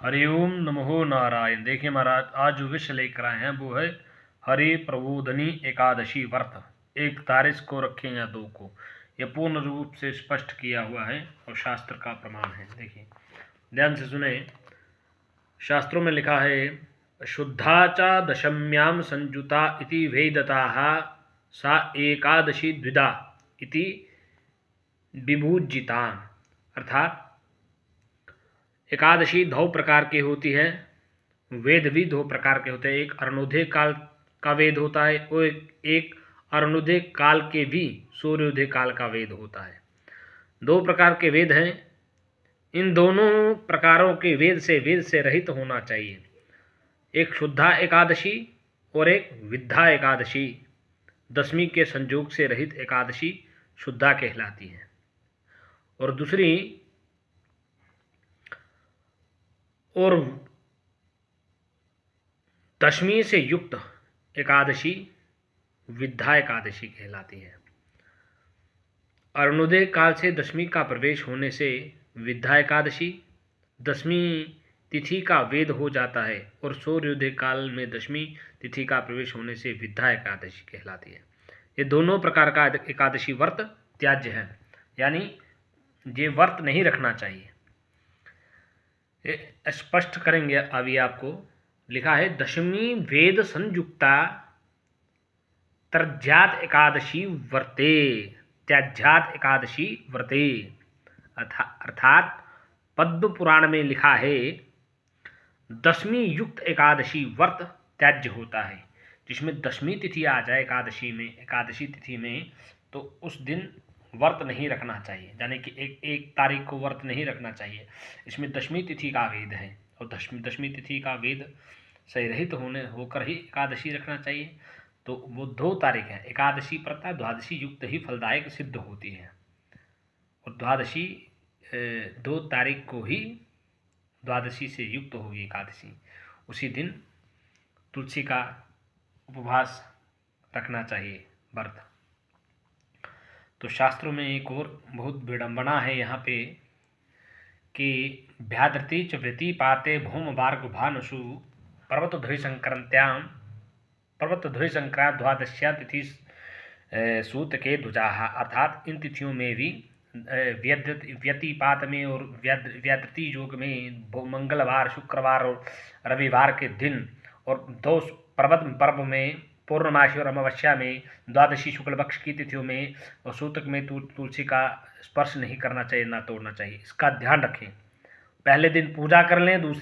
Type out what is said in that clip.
हरिओम नमो नारायण। देखिए महाराज, आज जो विषय लेकर आए हैं वो है हरि प्रबोधनी एकादशी व्रत। एक तारीख को रखें या दो को, यह पूर्ण रूप से स्पष्ट किया हुआ है और शास्त्र का प्रमाण है। देखिए ध्यान से सुने। शास्त्रों में लिखा है, शुद्धा च दशम्याम संयुता इति वेदताः सा एकादशी द्विधा इति विभूजिता। अर्थात एकादशी दो प्रकार की होती है, वेद भी दो प्रकार के होते हैं। एक अरुणोदय काल का वेद होता है और एक अरुणोदय काल के भी सूर्योदय काल का वेद होता है। दो प्रकार के वेद हैं। इन दोनों प्रकारों के वेद से रहित होना चाहिए। एक शुद्धा एकादशी और एक विद्धा एकादशी। दशमी के संयोग से रहित एकादशी शुद्धा कहलाती है और दूसरी और दशमी से युक्त एकादशी विद्धा एकादशी कहलाती है। अरुणोदय काल से दशमी का प्रवेश होने से विद्धा एकादशी, दशमी तिथि का वेद हो जाता है और सूर्योदय काल में दशमी तिथि का प्रवेश होने से विद्धा एकादशी कहलाती है। ये दोनों प्रकार का एकादशी व्रत त्याज्य है, यानी ये व्रत नहीं रखना चाहिए। स्पष्ट करेंगे अभी आपको। लिखा है, दशमी वेद संयुक्ता तर्ज्यात एकादशी व्रते, त्याज्यात एकादशी व्रते। अर्थात पद्म पुराण में लिखा है, दशमी युक्त एकादशी व्रत त्याज्य होता है। जिसमें दशमी तिथि आ जाए एकादशी तिथि में, तो उस दिन व्रत नहीं रखना चाहिए, यानी कि एक तारीख को व्रत नहीं रखना चाहिए। इसमें दशमी तिथि का वेद है और दशमी तिथि का वेद से रहित होकर ही एकादशी रखना चाहिए। तो वो दो तारीख है। एकादशी प्रथा द्वादशी युक्त ही फलदायक सिद्ध होती है और द्वादशी 2 तारीख को ही द्वादशी से युक्त होगी एकादशी। उसी दिन तुलसी का उपवास रखना चाहिए, व्रत। तो शास्त्रों में एक और बहुत विडंबना है यहाँ पे कि भ्यादृति च वृति पाते भौम वार्ग भानुषु पर्वतध्वज संक्रांत द्वादश्या तिथि सूत के ध्वजाः। अर्थात इन तिथियों में भी व्यतिपात में और व्यादृति योग में मंगलवार, शुक्रवार और रविवार के दिन और 2 पर्व में पूर्णमासी और अमावस्या में, द्वादशी शुक्ल पक्ष की तिथियों में और सूतक में तुलसी का स्पर्श नहीं करना चाहिए, ना तोड़ना चाहिए। इसका ध्यान रखें। पहले दिन पूजा कर लें, दूसरे